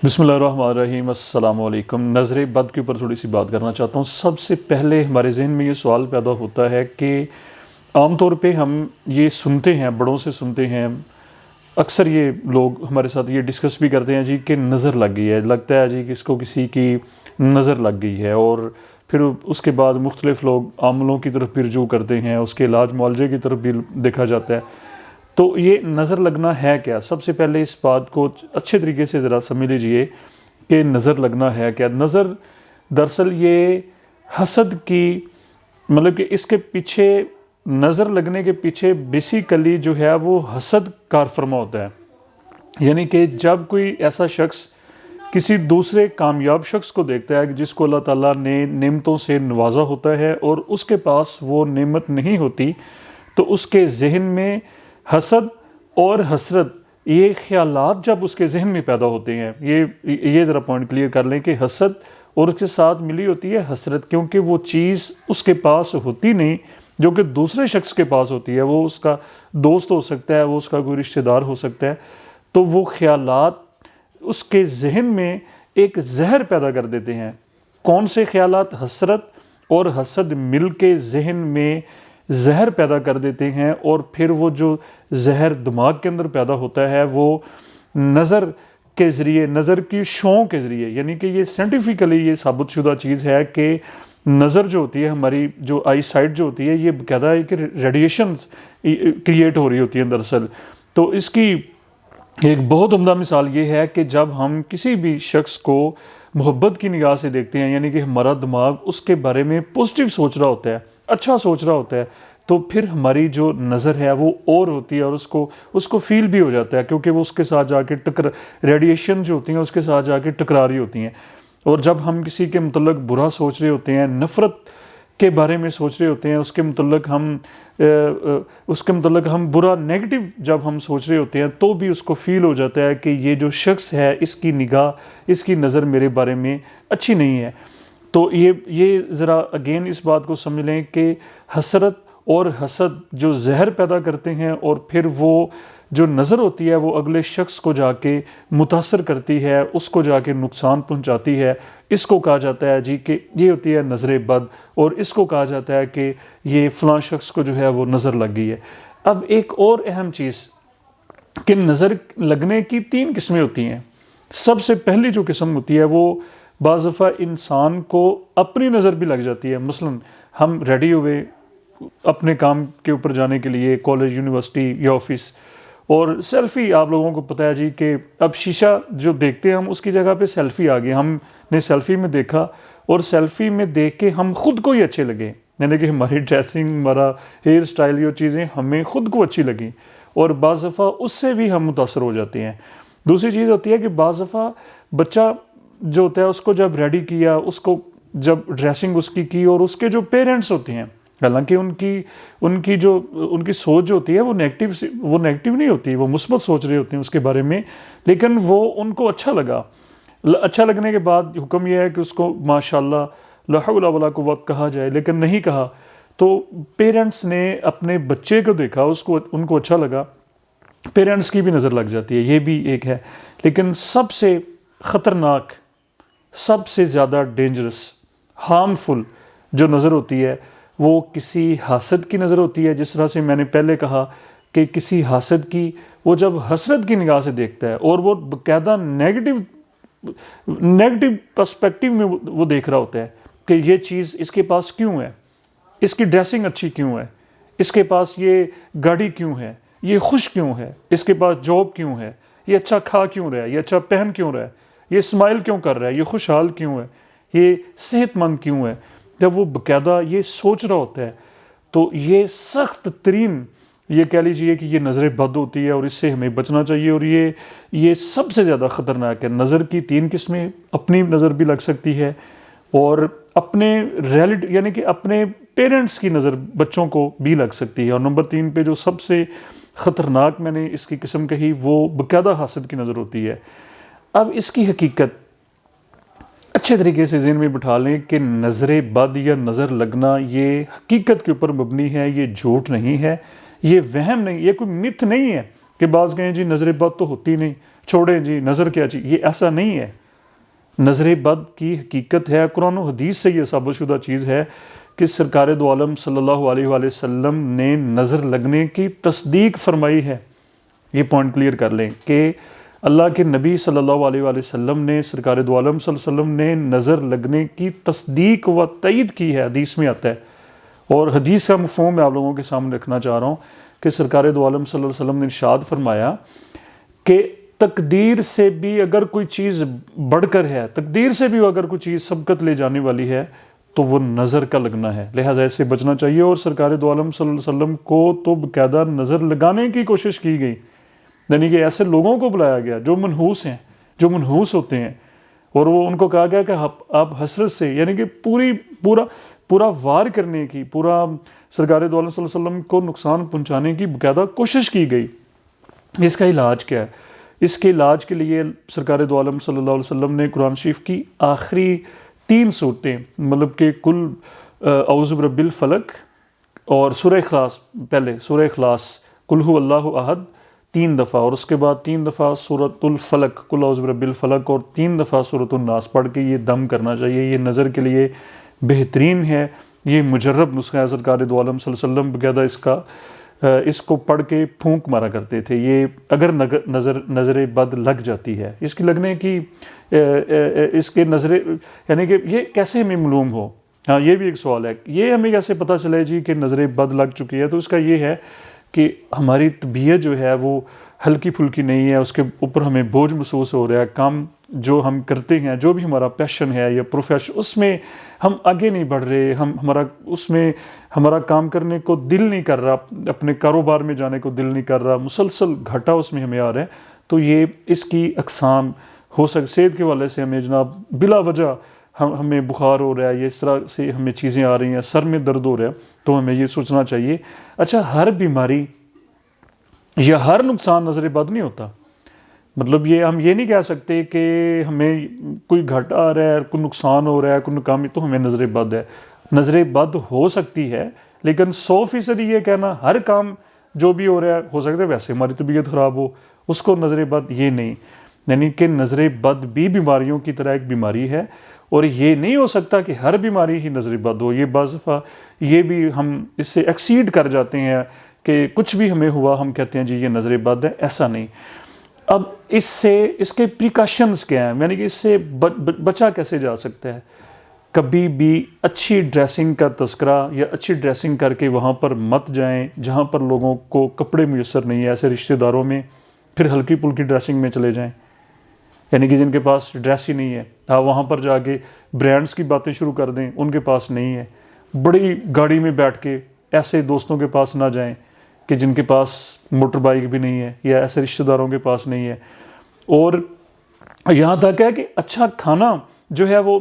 بسم اللہ الرحمن الرحیم۔ السلام علیکم۔ نظر بد کے اوپر تھوڑی سی بات کرنا چاہتا ہوں۔ سب سے پہلے ہمارے ذہن میں یہ سوال پیدا ہوتا ہے کہ عام طور پہ ہم یہ سنتے ہیں، بڑوں سے سنتے ہیں، اکثر یہ لوگ ہمارے ساتھ یہ ڈسکس بھی کرتے ہیں جی کہ نظر لگ گئی ہے، لگتا ہے جی کہ اس کو کسی کی نظر لگ گئی ہے، اور پھر اس کے بعد مختلف لوگ عاملوں کی طرف بھی رجوع کرتے ہیں، اس کے علاج معالجے کی طرف بھی دیکھا جاتا ہے۔ تو یہ نظر لگنا ہے کیا؟ سب سے پہلے اس بات کو اچھے طریقے سے ذرا سمجھ لیجئے کہ نظر لگنا ہے کیا۔ نظر دراصل یہ حسد کی، مطلب کہ اس کے پیچھے، نظر لگنے کے پیچھے بیسیکلی جو ہے وہ حسد کار فرما ہوتا ہے۔ یعنی کہ جب کوئی ایسا شخص کسی دوسرے کامیاب شخص کو دیکھتا ہے جس کو اللہ تعالیٰ نے نعمتوں سے نوازا ہوتا ہے اور اس کے پاس وہ نعمت نہیں ہوتی، تو اس کے ذہن میں حسد اور حسرت، یہ خیالات جب اس کے ذہن میں پیدا ہوتے ہیں، یہ ذرا پوائنٹ کلیئر کر لیں کہ حسد اور اس کے ساتھ ملی ہوتی ہے حسرت، کیونکہ وہ چیز اس کے پاس ہوتی نہیں جو کہ دوسرے شخص کے پاس ہوتی ہے۔ وہ اس کا دوست ہو سکتا ہے، وہ اس کا کوئی رشتہ دار ہو سکتا ہے، تو وہ خیالات اس کے ذہن میں ایک زہر پیدا کر دیتے ہیں۔ کون سے خیالات؟ حسرت اور حسد مل کے ذہن میں زہر پیدا کر دیتے ہیں، اور پھر وہ جو زہر دماغ کے اندر پیدا ہوتا ہے وہ نظر کے ذریعے، نظر کی شعاعوں کے ذریعے، یعنی کہ یہ سائنٹیفکلی یہ ثابت شدہ چیز ہے کہ نظر جو ہوتی ہے، ہماری جو آئی سائٹ جو ہوتی ہے، یہ باقاعدہ ہے کہ ریڈیشنز کریٹ ہو رہی ہوتی ہیں دراصل۔ تو اس کی ایک بہت عمدہ مثال یہ ہے کہ جب ہم کسی بھی شخص کو محبت کی نگاہ سے دیکھتے ہیں، یعنی کہ ہمارا دماغ اس کے بارے میں پازیٹیو سوچ رہا ہوتا ہے، اچھا سوچ رہا ہوتا ہے، تو پھر ہماری جو نظر ہے وہ اور ہوتی ہے، اور اس کو فیل بھی ہو جاتا ہے، کیونکہ وہ اس کے ساتھ جا کے ریڈیشن جو ہوتی ہیں اس کے ساتھ جا کے ٹکرا رہی ہوتی ہیں۔ اور جب ہم کسی کے متعلق برا سوچ رہے ہوتے ہیں، نفرت کے بارے میں سوچ رہے ہوتے ہیں، اس کے متعلق ہم برا نیگیٹو جب ہم سوچ رہے ہوتے ہیں، تو بھی اس کو فیل ہو جاتا ہے کہ یہ جو شخص ہے، اس کی نگاہ، اس کی نظر میرے بارے میں اچھی نہیں ہے۔ تو یہ ذرا اگین اس بات کو سمجھ لیں کہ حسرت اور حسد جو زہر پیدا کرتے ہیں، اور پھر وہ جو نظر ہوتی ہے وہ اگلے شخص کو جا کے متاثر کرتی ہے، اس کو جا کے نقصان پہنچاتی ہے۔ اس کو کہا جاتا ہے جی کہ یہ ہوتی ہے نظر بد، اور اس کو کہا جاتا ہے کہ یہ فلاں شخص کو جو ہے وہ نظر لگ گئی ہے۔ اب ایک اور اہم چیز کہ نظر لگنے کی 3 قسمیں ہوتی ہیں۔ سب سے پہلی جو قسم ہوتی ہے وہ بعض دفعہ انسان کو اپنی نظر بھی لگ جاتی ہے۔ مثلا ہم ریڈی ہوئے اپنے کام کے اوپر جانے کے لیے، کالج، یونیورسٹی یا آفس، اور سیلفی، آپ لوگوں کو پتہ ہے جی کہ اب شیشہ جو دیکھتے ہیں ہم، اس کی جگہ پہ سیلفی آ گئی، ہم نے سیلفی میں دیکھا، اور سیلفی میں دیکھ کے ہم خود کو ہی اچھے لگے، یعنی کہ ہماری ڈریسنگ، ہمارا ہیئر سٹائل، یہ چیزیں ہمیں خود کو اچھی لگیں، اور بعض دفعہ اس سے بھی ہم متاثر ہو جاتے ہیں۔ دوسری چیز ہوتی ہے کہ بعض دفعہ بچہ جو ہوتا ہے اس کو جب ریڈی کیا، اس کو جب ڈریسنگ اس کی، اور اس کے جو پیرنٹس ہوتے ہیں، حالانکہ ان کی سوچ جو ہوتی ہے وہ نیگیٹو نہیں ہوتی، وہ مثبت سوچ رہے ہوتے ہیں اس کے بارے میں، لیکن وہ ان کو اچھا لگا۔ اچھا لگنے کے بعد حکم یہ ہے کہ اس کو ماشاءاللہ لا حول ولا قوت کہا جائے، لیکن نہیں کہا۔ تو پیرنٹس نے اپنے بچے کو دیکھا، ان کو اچھا لگا، پیرنٹس کی بھی نظر لگ جاتی ہے، یہ بھی ایک ہے۔ لیکن سب سے خطرناک، سب سے زیادہ ڈینجرس، ہارمفل جو نظر ہوتی ہے وہ کسی حاسد کی نظر ہوتی ہے۔ جس طرح سے میں نے پہلے کہا کہ کسی حاسد کی، وہ جب حسرت کی نگاہ سے دیکھتا ہے، اور وہ باقاعدہ نیگیٹو پرسپیکٹیو میں وہ دیکھ رہا ہوتا ہے کہ یہ چیز اس کے پاس کیوں ہے، اس کی ڈریسنگ اچھی کیوں ہے، اس کے پاس یہ گاڑی کیوں ہے، یہ خوش کیوں ہے، اس کے پاس جاب کیوں ہے، یہ اچھا کھا کیوں رہا ہے، یہ اچھا پہن کیوں رہا ہے، یہ اسمائل کیوں کر رہا ہے، یہ خوشحال کیوں ہے، یہ صحت مند کیوں ہے۔ جب وہ باقاعدہ یہ سوچ رہا ہوتا ہے تو یہ سخت ترین، یہ کہہ لیجئے کہ یہ نظر بد ہوتی ہے، اور اس سے ہمیں بچنا چاہیے، اور یہ سب سے زیادہ خطرناک ہے۔ نظر کی 3 قسمیں، اپنی نظر بھی لگ سکتی ہے، اور اپنے یعنی کہ اپنے پیرنٹس کی نظر بچوں کو بھی لگ سکتی ہے، اور نمبر 3 پہ جو سب سے خطرناک میں نے اس کی قسم کہی وہ باقاعدہ حاسد کی نظر ہوتی ہے۔ اب اس کی حقیقت اچھے طریقے سے ذہن میں بٹھا لیں کہ نظر بد یا نظر لگنا یہ حقیقت کے اوپر مبنی ہے، یہ جھوٹ نہیں ہے، یہ وہم نہیں، یہ کوئی مت نہیں ہے کہ بعض کہیں جی نظر بد تو ہوتی نہیں، چھوڑیں جی نظر کیا چیز، یہ ایسا نہیں ہے۔ نظر بد کی حقیقت ہے، قرآن و حدیث سے یہ ثابت شدہ چیز ہے کہ سرکار دو عالم صلی اللہ علیہ وآلہ وسلم نے نظر لگنے کی تصدیق فرمائی ہے۔ یہ پوائنٹ کلیئر کر لیں کہ اللہ کے نبی صلی اللہ علیہ وآلہ وسلم نے، سرکار دو عالم صلی اللہ علیہ وسلم نے نظر لگنے کی تصدیق و تائید کی ہے، حدیث میں آتا ہے۔ اور حدیث کا مفہوم میں آپ لوگوں کے سامنے رکھنا چاہ رہا ہوں کہ سرکار دو عالم صلی اللہ علیہ وسلم نے ارشاد فرمایا کہ تقدیر سے بھی اگر کوئی چیز بڑھ کر ہے، تقدیر سے بھی اگر کوئی چیز سبقت لے جانے والی ہے تو وہ نظر کا لگنا ہے، لہٰذا ایسے بچنا چاہیے۔ اور سرکار دو عالم صلی اللہ علیہ وسلم کو تو باقاعدہ نظر لگانے کی کوشش کی گئی، یعنی کہ ایسے لوگوں کو بلایا گیا جو منحوس ہیں، جو منحوس ہوتے ہیں، اور وہ ان کو کہا گیا کہ آپ حسرت سے، یعنی کہ پورا وار کرنے کی، پورا سرکار دو عالم صلی اللہ علیہ وسلم کو نقصان پہنچانے کی باقاعدہ کوشش کی گئی۔ اس کا علاج کیا ہے؟ اس کے علاج کے لیے سرکار دو عالم صلی اللہ علیہ وسلم نے قرآن شریف کی آخری 3 صورتیں، مطلب کہ کل اعوذ برب الفلق اور سورہ اخلاص، پہلے سورہ اخلاص قل هو اللہ احد 3 دفعہ، اور اس کے بعد 3 دفعہ سورۃ الفلق قل اعوذ برب الفلق، اور 3 دفعہ سورۃ الناس پڑھ کے یہ دم کرنا چاہیے۔ یہ نظر کے لیے بہترین ہے، یہ مجرب نسخہ ہے۔ سرکار دو عالم صلی اللہ علیہ وسلم باقاعدہ اس کو پڑھ کے پھونک مارا کرتے تھے، یہ اگر نظر بد لگ جاتی ہے، اس کی لگنے کی اس کے نظر، یعنی کہ یہ کیسے ہمیں معلوم ہو؟ ہاں یہ بھی ایک سوال ہے، یہ ہمیں کیسے پتہ چلے جی کہ نظر بد لگ چکی ہے؟ تو اس کا یہ ہے کہ ہماری طبیعت جو ہے وہ ہلکی پھلکی نہیں ہے، اس کے اوپر ہمیں بوجھ محسوس ہو رہا ہے، کام جو ہم کرتے ہیں، جو بھی ہمارا پیشن ہے یا پروفیشن، اس میں ہم آگے نہیں بڑھ رہے، ہمارا کام کرنے کو دل نہیں کر رہا، اپنے کاروبار میں جانے کو دل نہیں کر رہا، مسلسل گھاٹا اس میں ہمیں آ رہا ہے۔ تو یہ اس کی اقسام ہو صحت کے حوالے سے ہمیں جناب بلا وجہ ہمیں بخار ہو رہا ہے، یا اس طرح سے ہمیں چیزیں آ رہی ہیں، سر میں درد ہو رہا ہے، تو ہمیں یہ سوچنا چاہیے اچھا ہر بیماری یا ہر نقصان نظر بد نہیں ہوتا۔ مطلب ہم یہ نہیں کہہ سکتے کہ ہمیں کوئی گھاٹا آ رہا ہے، کوئی نقصان ہو رہا ہے، کوئی ناکامی، تو ہمیں نظر بد ہے۔ نظر بد ہو سکتی ہے، لیکن 100% یہ کہنا ہر کام جو بھی ہو رہا ہے، ہو سکتا ہے ویسے ہماری طبیعت خراب ہو، اس کو نظر بد، یہ نہیں، یعنی کہ نظر بد بھی بیماریوں کی طرح ایک بیماری ہے، اور یہ نہیں ہو سکتا کہ ہر بیماری ہی نظر بد ہو۔ یہ بعض دفعہ یہ بھی ہم اس سے ایکسیڈ کر جاتے ہیں کہ کچھ بھی ہمیں ہوا ہم کہتے ہیں جی یہ نظر بد ہے، ایسا نہیں۔ اب اس کے پریکاشنز کیا ہیں، یعنی کہ اس سے بچا کیسے جا سکتا ہے؟ کبھی بھی اچھی ڈریسنگ کا تذکرہ یا اچھی ڈریسنگ کر کے وہاں پر مت جائیں جہاں پر لوگوں کو کپڑے میسر نہیں ہیں، ایسے رشتہ داروں میں پھر ہلکی پھلکی ڈریسنگ میں چلے جائیں، یعنی کہ جن کے پاس ڈریس ہی نہیں ہے، آپ وہاں پر جا کے برانڈز کی باتیں شروع کر دیں، ان کے پاس نہیں ہے۔ بڑی گاڑی میں بیٹھ کے ایسے دوستوں کے پاس نہ جائیں کہ جن کے پاس موٹر بائک بھی نہیں ہے، یا ایسے رشتہ داروں کے پاس نہیں ہے۔ اور یہاں تک ہے کہ اچھا کھانا جو ہے وہ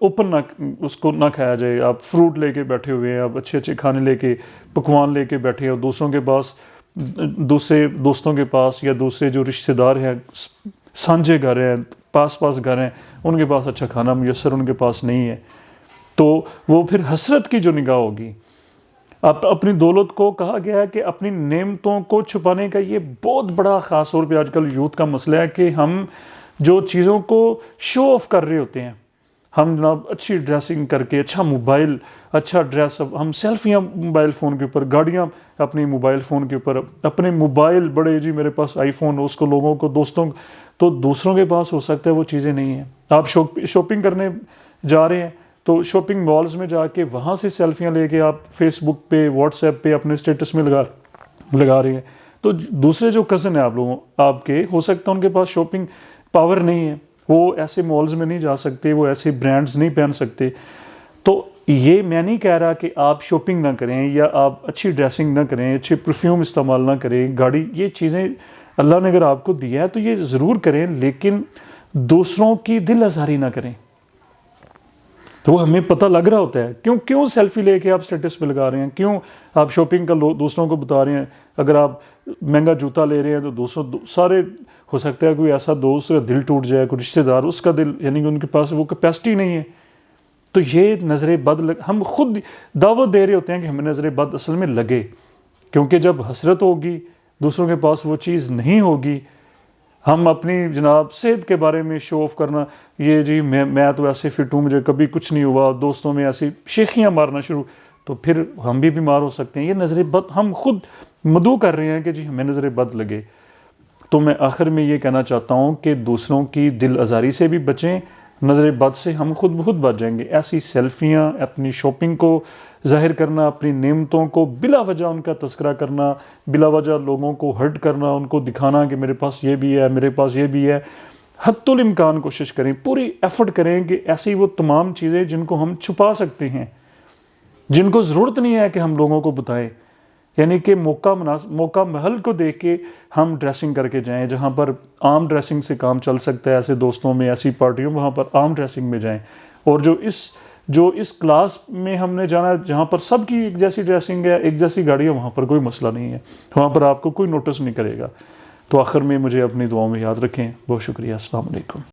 اوپن اس کو نہ کھایا جائے۔ آپ فروٹ لے کے بیٹھے ہوئے ہیں، آپ اچھے کھانے لے کے، پکوان لے کے بیٹھے ہیں، دوسروں کے پاس، دوسرے دوستوں کے پاس یا دوسرے جو رشتہ دار ہیں، سانجھے گھر ہیں، پاس گھر ہیں، ان کے پاس اچھا کھانا میسر ان کے پاس نہیں ہے، تو وہ پھر حسرت کی جو نگاہ ہوگی۔ اپنی دولت کو کہا گیا ہے کہ اپنی نعمتوں کو چھپانے کا یہ بہت بڑا خاص طور پہ آج کل یوتھ کا مسئلہ ہے کہ ہم جو چیزوں کو شو آف کر رہے ہوتے ہیں، ہم جناب اچھی ڈریسنگ کر کے، اچھا موبائل، اچھا ڈریس اپ، ہم سیلفیاں موبائل فون کے اوپر، گاڑیاں اپنی موبائل فون کے اوپر، اپنے موبائل بڑے جی میرے پاس آئی فون، اس کو لوگوں کو دوستوں، تو دوسروں کے پاس ہو سکتا ہے وہ چیزیں نہیں ہیں۔ آپ شاپنگ کرنے جا رہے ہیں تو شاپنگ مالز میں جا کے وہاں سے سیلفیاں لے کے آپ فیس بک پہ، واٹس ایپ پہ اپنے اسٹیٹس میں لگا رہے ہیں، تو دوسرے جو کزن ہیں آپ کے، ہو سکتا ہے ان کے پاس شاپنگ پاور نہیں ہے، وہ ایسے مالز میں نہیں جا سکتے، وہ ایسے برانڈز نہیں پہن سکتے۔ تو یہ میں نہیں کہہ رہا کہ آپ شاپنگ نہ کریں یا آپ اچھی ڈریسنگ نہ کریں، اچھے پرفیوم استعمال نہ کریں، گاڑی، یہ چیزیں اللہ نے اگر آپ کو دیا ہے تو یہ ضرور کریں، لیکن دوسروں کی دل آزاری نہ کریں۔ تو وہ ہمیں پتہ لگ رہا ہوتا ہے کیوں سیلفی لے کے آپ اسٹیٹس پہ لگا رہے ہیں، کیوں آپ شاپنگ کا دوسروں کو بتا رہے ہیں۔ اگر آپ مہنگا جوتا لے رہے ہیں تو دوسروں سارے، ہو سکتا ہے کوئی ایسا دوست کا دل ٹوٹ جائے، کوئی رشتہ دار، اس کا دل، یعنی کہ ان کے پاس وہ کیپیسٹی نہیں ہے، تو یہ نظر بد ہم خود دعوت دے رہے ہوتے ہیں کہ ہمیں نظر بد اصل میں لگے، کیونکہ جب حسرت ہوگی، دوسروں کے پاس وہ چیز نہیں ہوگی، ہم اپنی جناب صحت کے بارے میں شو آف کرنا، یہ جی میں تو ایسے فٹ ہوں، مجھے کبھی کچھ نہیں ہوا، دوستوں میں ایسی شیخیاں مارنا شروع، تو پھر ہم بھی بیمار ہو سکتے ہیں۔ یہ نظر بد ہم خود مدعو کر رہے ہیں کہ جی ہمیں نظر بد لگے۔ تو میں آخر میں یہ کہنا چاہتا ہوں کہ دوسروں کی دل آزاری سے بھی بچیں، نظر بد سے ہم خود بخود بچ جائیں گے۔ ایسی سیلفیاں، اپنی شاپنگ کو ظاہر کرنا، اپنی نعمتوں کو بلا وجہ ان کا تذکرہ کرنا، بلا وجہ لوگوں کو ہرٹ کرنا، ان کو دکھانا کہ میرے پاس یہ بھی ہے، میرے پاس یہ بھی ہے، حتی الامکان کوشش کریں، پوری ایفرٹ کریں کہ ایسی وہ تمام چیزیں جن کو ہم چھپا سکتے ہیں، جن کو ضرورت نہیں ہے کہ ہم لوگوں کو بتائیں، یعنی کہ موقع محل کو دیکھ کے ہم ڈریسنگ کر کے جائیں، جہاں پر عام ڈریسنگ سے کام چل سکتا ہے، ایسے دوستوں میں، ایسی پارٹیوں، وہاں پر عام ڈریسنگ میں جائیں۔ اور جو اس کلاس میں ہم نے جانا جہاں پر سب کی ایک جیسی ڈریسنگ ہے، ایک جیسی گاڑی ہے، وہاں پر کوئی مسئلہ نہیں ہے، وہاں پر آپ کو کوئی نوٹس نہیں کرے گا۔ تو آخر میں مجھے اپنی دعاؤں میں یاد رکھیں۔ بہت شکریہ، السلام علیکم۔